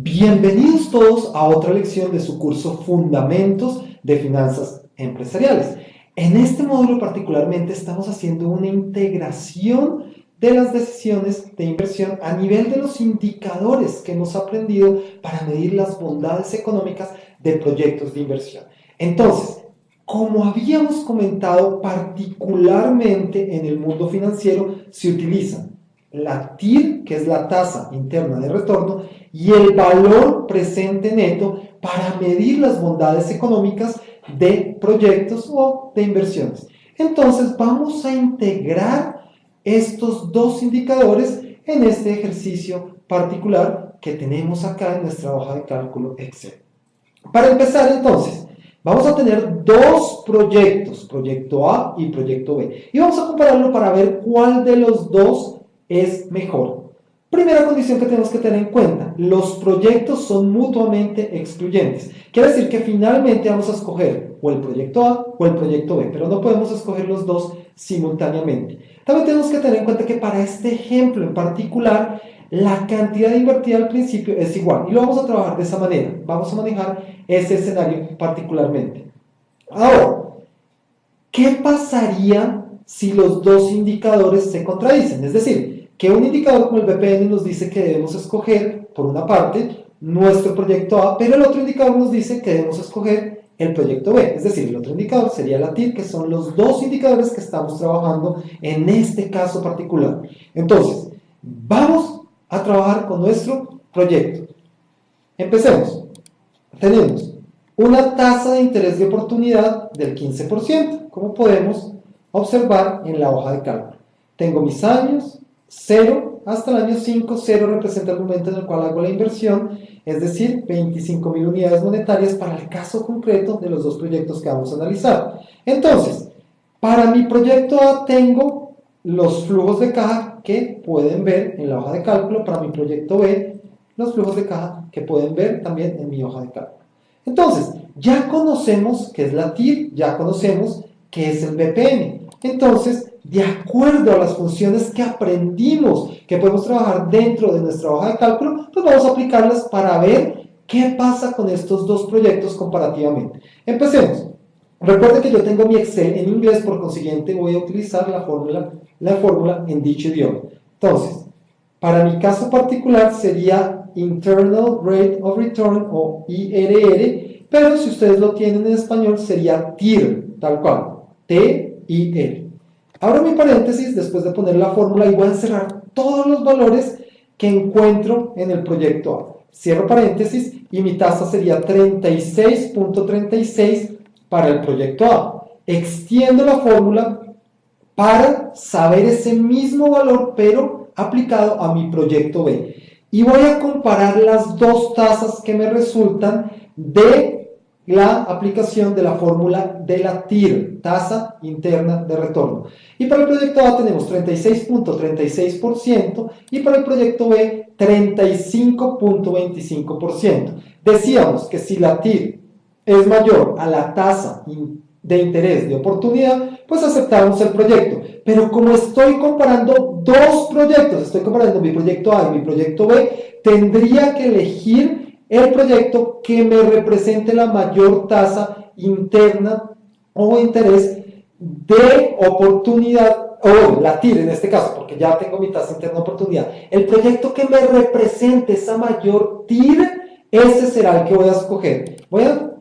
Bienvenidos todos a otra lección de su curso Fundamentos de Finanzas Empresariales. En este módulo particularmente estamos haciendo una integración de las decisiones de inversión a nivel de los indicadores que hemos aprendido para medir las bondades económicas de proyectos de inversión. Entonces, como habíamos comentado, particularmente en el mundo financiero se utilizan la TIR, que es la tasa interna de retorno, y el valor presente neto para medir las bondades económicas de proyectos o de inversiones. Entonces vamos a integrar estos dos indicadores en este ejercicio particular que tenemos acá en nuestra hoja de cálculo Excel. Para empezar entonces, vamos a tener dos proyectos, proyecto A y proyecto B, y vamos a compararlo para ver cuál de los dos es mejor. Primera condición que tenemos que tener en cuenta: los proyectos son mutuamente excluyentes. Quiere decir que finalmente vamos a escoger o el proyecto A o el proyecto B, pero no podemos escoger los dos simultáneamente. También tenemos que tener en cuenta que para este ejemplo en particular, la cantidad invertida al principio es igual, y lo vamos a trabajar de esa manera. Vamos a manejar ese escenario particularmente. Ahora, ¿qué pasaría si los dos indicadores se contradicen? Es decir, que un indicador como el BPN nos dice que debemos escoger, por una parte, nuestro proyecto A, pero el otro indicador nos dice que debemos escoger el proyecto B. Es decir, el otro indicador sería la TIR, que son los dos indicadores que estamos trabajando en este caso particular. Entonces, vamos a trabajar con nuestro proyecto. Empecemos. Tenemos una tasa de interés de oportunidad del 15%, como podemos observar en la hoja de cálculo. Tengo mis años, 0 hasta el año 5, 0 representa el momento en el cual hago la inversión, es decir, 25.000 unidades monetarias para el caso concreto de los dos proyectos que vamos a analizar. Entonces, para mi proyecto A tengo los flujos de caja que pueden ver en la hoja de cálculo, para mi proyecto B, los flujos de caja que pueden ver también en mi hoja de cálculo. Entonces, ya conocemos qué es la TIR, ya conocemos qué es el BPM. Entonces, de acuerdo a las funciones que aprendimos, que podemos trabajar dentro de nuestra hoja de cálculo, pues vamos a aplicarlas para ver qué pasa con estos dos proyectos comparativamente. Empecemos. Recuerden que yo tengo mi Excel en inglés, por consiguiente voy a utilizar la fórmula en dicho idioma. Entonces, para mi caso particular sería Internal Rate of Return o IRR, pero si ustedes lo tienen en español sería TIR, tal cual, T-I-R. Abro mi paréntesis después de poner la fórmula y voy a encerrar todos los valores que encuentro en el proyecto A. Cierro paréntesis y mi tasa sería 36.36 para el proyecto A. Extiendo la fórmula para saber ese mismo valor, pero aplicado a mi proyecto B. Y voy a comparar las dos tasas que me resultan de la aplicación de la fórmula de la TIR, tasa interna de retorno. Y para el proyecto A tenemos 36.36% y para el proyecto B 35.25%. Decíamos que si la TIR es mayor a la tasa de interés de oportunidad, pues aceptamos el proyecto. Pero como estoy comparando dos proyectos, estoy comparando mi proyecto A y mi proyecto B, tendría que elegir el proyecto que me represente la mayor tasa interna o interés de oportunidad, o la TIR en este caso, porque ya tengo mi tasa interna de oportunidad. El proyecto que me represente esa mayor TIR, ese será el que voy a escoger. Voy a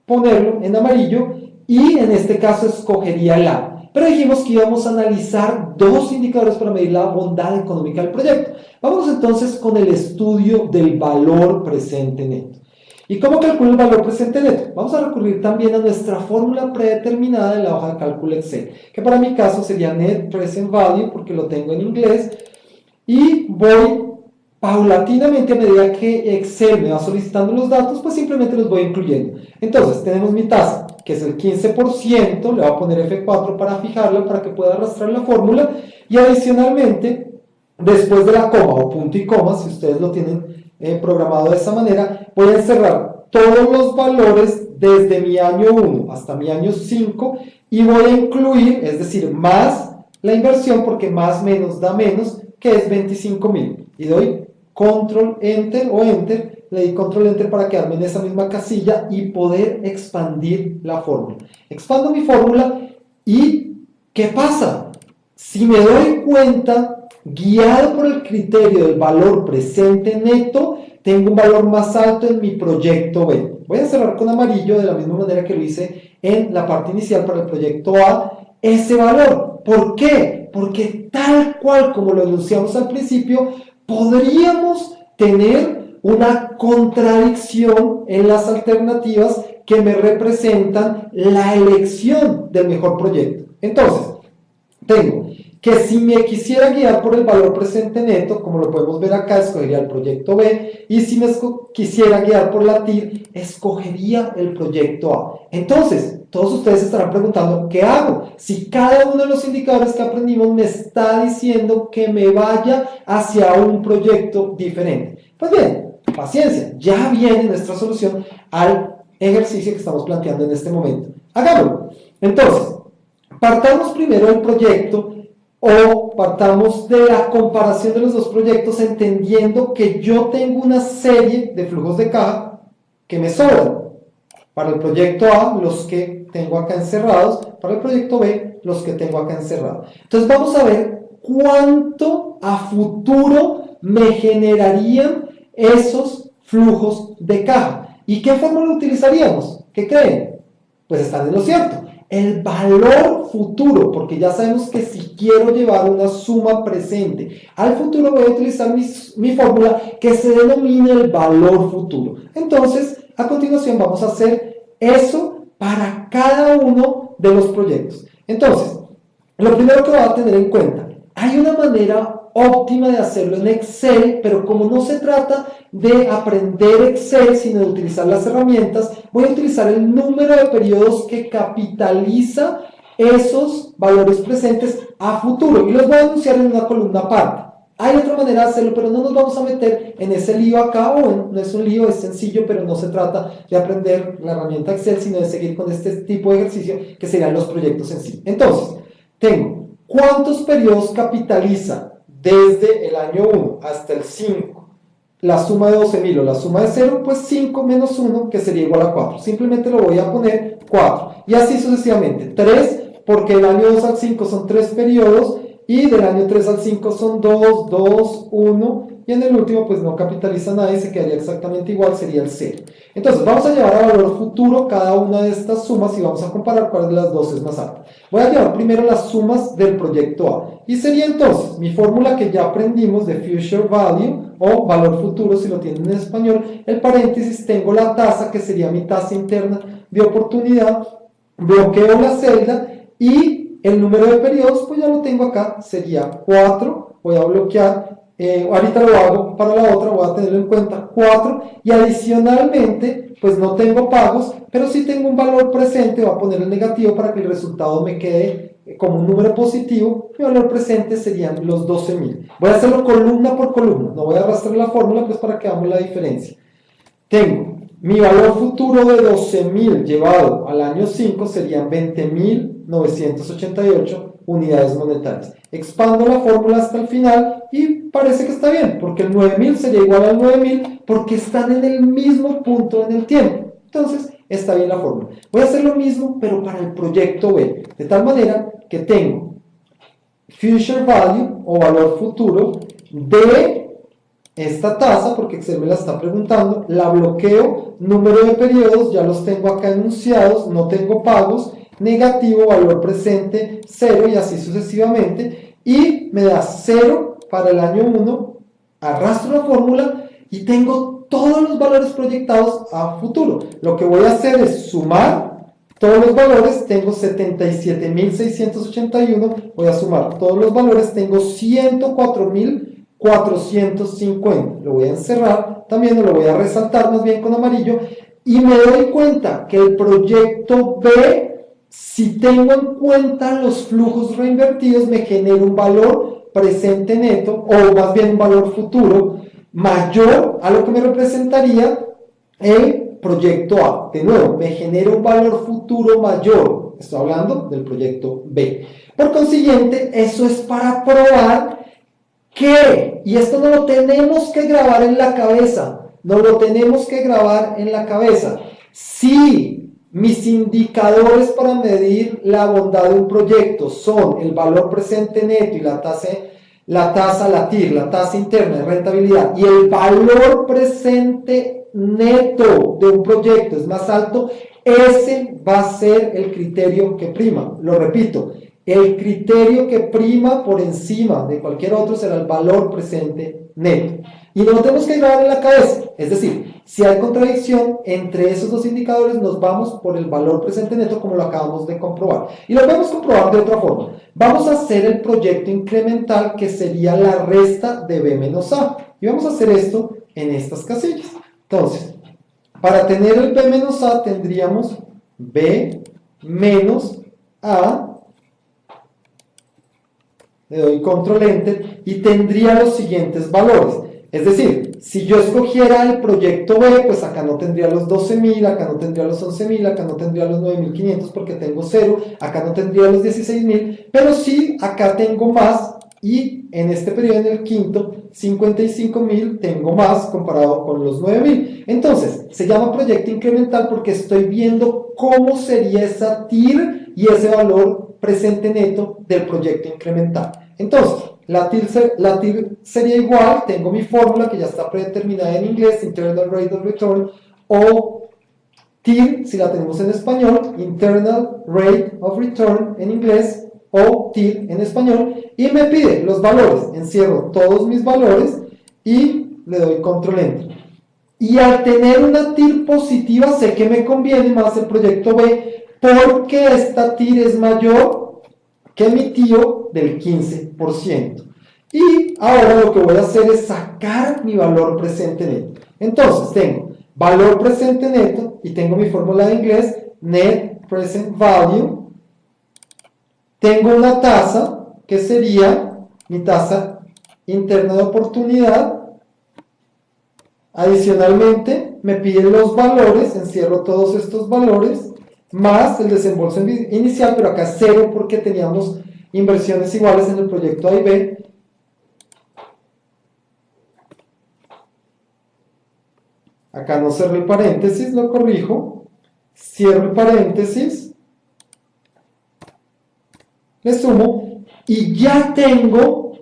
ponerlo en amarillo y en este caso escogería el A. Pero dijimos que íbamos a analizar dos indicadores para medir la bondad económica del proyecto. Vamos entonces con el estudio del valor presente neto. ¿Y cómo calculo el valor presente neto? Vamos a recurrir también a nuestra fórmula predeterminada en la hoja de cálculo Excel, que para mi caso sería Net Present Value, porque lo tengo en inglés, y voy paulatinamente, a medida que Excel me va solicitando los datos, pues simplemente los voy incluyendo. Entonces, tenemos mi tasa, que es el 15%, le voy a poner F4 para fijarla, para que pueda arrastrar la fórmula, y adicionalmente, después de la coma o punto y coma, si ustedes lo tienen programado de esa manera, voy a encerrar todos los valores desde mi año 1 hasta mi año 5, y voy a incluir, es decir, más la inversión, porque más menos da menos, que es 25.000, y doy control enter o enter, le di control enter para quedarme en esa misma casilla y poder expandir la fórmula. Expando mi fórmula y ¿qué pasa? Si me doy cuenta, guiado por el criterio del valor presente neto, tengo un valor más alto en mi proyecto B. Voy a cerrar con amarillo de la misma manera que lo hice en la parte inicial para el proyecto A, ese valor. ¿Por qué? Porque tal cual como lo enunciamos al principio, podríamos tener una contradicción en las alternativas que me representan la elección del mejor proyecto. Entonces, tengo que si me quisiera guiar por el valor presente neto, como lo podemos ver acá, escogería el proyecto B, y si me quisiera guiar por la TIR, escogería el proyecto A. Entonces, todos ustedes estarán preguntando, ¿qué hago? Si cada uno de los indicadores que aprendimos me está diciendo que me vaya hacia un proyecto diferente. Pues bien, paciencia, ya viene nuestra solución al ejercicio que estamos planteando en este momento. Hagámoslo. Entonces, partamos primero del proyecto o partamos de la comparación de los dos proyectos entendiendo que yo tengo una serie de flujos de caja que me sobran. Para el proyecto A, los que tengo acá encerrados, para el proyecto B, los que tengo acá encerrados. Entonces vamos a ver cuánto a futuro me generarían esos flujos de caja. ¿Y qué fórmula utilizaríamos? ¿Qué creen? Pues están en lo cierto. El valor futuro, porque ya sabemos que si quiero llevar una suma presente al futuro voy a utilizar mi fórmula que se denomina el valor futuro. Entonces, a continuación vamos a hacer eso para cada uno de los proyectos. Entonces, lo primero que voy a tener en cuenta, hay una manera óptima de hacerlo en Excel, pero como no se trata de aprender Excel, sino de utilizar las herramientas, voy a utilizar el número de periodos que capitaliza esos valores presentes a futuro y los voy a anunciar en una columna aparte. Hay otra manera de hacerlo, pero no nos vamos a meter en ese lío acá, o no es un lío, es sencillo, pero no se trata de aprender la herramienta Excel, sino de seguir con este tipo de ejercicio que serían los proyectos en sí. Entonces, tengo ¿cuántos periodos capitaliza desde el año 1 hasta el 5? La suma de 12.000 o la suma de 0, pues 5 menos 1, que sería igual a 4. Simplemente lo voy a poner 4. Y así sucesivamente. 3, porque del año 2 al 5 son 3 periodos, y del año 3 al 5 son 2, 2, 1, y en el último pues no capitaliza nada y se quedaría exactamente igual, sería el 0. Entonces vamos a llevar a valor futuro cada una de estas sumas y vamos a comparar cuál de las dos es más alta. Voy a llevar primero las sumas del proyecto A, y sería entonces mi fórmula que ya aprendimos de Future Value o valor futuro si lo tienen en español, el paréntesis, tengo la tasa que sería mi tasa interna de oportunidad, bloqueo la celda y el número de periodos, pues ya lo tengo acá, sería 4, voy a bloquear, ahorita lo hago para la otra, voy a tenerlo en cuenta, 4, y adicionalmente, pues no tengo pagos, pero sí tengo un valor presente, voy a poner el negativo para que el resultado me quede como un número positivo, mi valor presente serían los 12.000. Voy a hacerlo columna por columna, no voy a arrastrar la fórmula, pues para que veamos la diferencia. Tengo mi valor futuro de 12.000 llevado al año 5 serían 20.988 unidades monetarias. Expando la fórmula hasta el final y parece que está bien, porque el 9.000 sería igual al 9.000 porque están en el mismo punto en el tiempo. Entonces, está bien la fórmula. Voy a hacer lo mismo, pero para el proyecto B, de tal manera que tengo Future Value o valor futuro de esta tasa, porque Excel me la está preguntando, la bloqueo, número de periodos, ya los tengo acá enunciados, no tengo pagos, negativo, valor presente, 0 y así sucesivamente, y me da 0 para el año 1, arrastro la fórmula y tengo todos los valores proyectados a futuro. Lo que voy a hacer es sumar todos los valores, tengo 77.681, voy a sumar todos los valores, tengo 104.450, lo voy a encerrar, también lo voy a resaltar más bien con amarillo, y me doy cuenta que el proyecto B, si tengo en cuenta los flujos reinvertidos, me genera un valor presente neto, o más bien un valor futuro, mayor a lo que me representaría el proyecto A. De nuevo, me genera un valor futuro mayor, estoy hablando del proyecto B. Por consiguiente, eso es para probar que, y esto no lo tenemos que grabar en la cabeza, no lo tenemos que grabar en la cabeza, si mis indicadores para medir la bondad de un proyecto son el valor presente neto y la TIR, la tasa interna de rentabilidad, y el valor presente neto de un proyecto es más alto, ese va a ser el criterio que prima. Lo repito, el criterio que prima por encima de cualquier otro será el valor presente neto. Y no lo tenemos que grabar en la cabeza. Es decir, si hay contradicción entre esos dos indicadores, nos vamos por el valor presente neto como lo acabamos de comprobar. Y lo podemos comprobar de otra forma. Vamos a hacer el proyecto incremental, que sería la resta de B menos A. Y vamos a hacer esto en estas casillas. Entonces, para tener el B menos A tendríamos B menos A. Le doy control enter y tendría los siguientes valores. Es decir, si yo escogiera el proyecto B, pues acá no tendría los 12.000, acá no tendría los 11.000, acá no tendría los 9.500 porque tengo 0, acá no tendría los 16.000, pero sí acá tengo más, y en este periodo, en el quinto, 55.000 tengo más comparado con los 9.000. Entonces, se llama proyecto incremental porque estoy viendo cómo sería esa TIR y ese valor presente neto del proyecto incremental. Entonces, la TIR sería igual, tengo mi fórmula que ya está predeterminada en inglés, Internal Rate of Return, o TIR, si la tenemos en español, Internal Rate of Return en inglés, o TIR en español, y me pide los valores. Encierro todos mis valores y le doy control enter. Y al tener una TIR positiva, sé que me conviene más el proyecto B, porque esta TIR es mayor que mi tío del 15%. Y ahora lo que voy a hacer es sacar mi valor presente neto. Entonces tengo valor presente neto y tengo mi fórmula de inglés, Net Present Value. Tengo una tasa que sería mi tasa interna de oportunidad. Adicionalmente me piden los valores, encierro todos estos valores, más el desembolso inicial, pero acá cero porque teníamos inversiones iguales en el proyecto A y B. Acá no cerré el paréntesis, lo corrijo. Cierro el paréntesis. Le sumo y ya tengo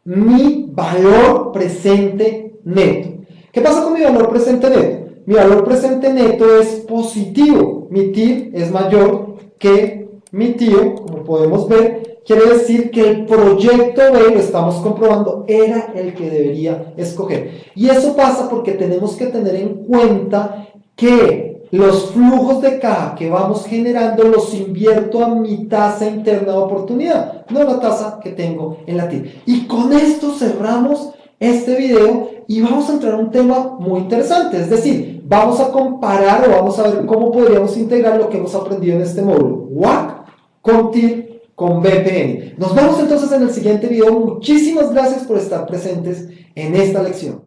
mi valor presente neto. ¿Qué pasa con mi valor presente neto? Mi valor presente neto es positivo. Mi TIR es mayor que mi tío, como podemos ver. Quiere decir que el proyecto B, lo estamos comprobando, era el que debería escoger. Y eso pasa porque tenemos que tener en cuenta que los flujos de caja que vamos generando los invierto a mi tasa interna de oportunidad, no la tasa que tengo en la TIR. Y con esto cerramos este video y vamos a entrar a un tema muy interesante, es decir, vamos a comparar o vamos a ver cómo podríamos integrar lo que hemos aprendido en este módulo, WACC con TIR con BPN. Nos vemos entonces en el siguiente video. Muchísimas gracias por estar presentes en esta lección.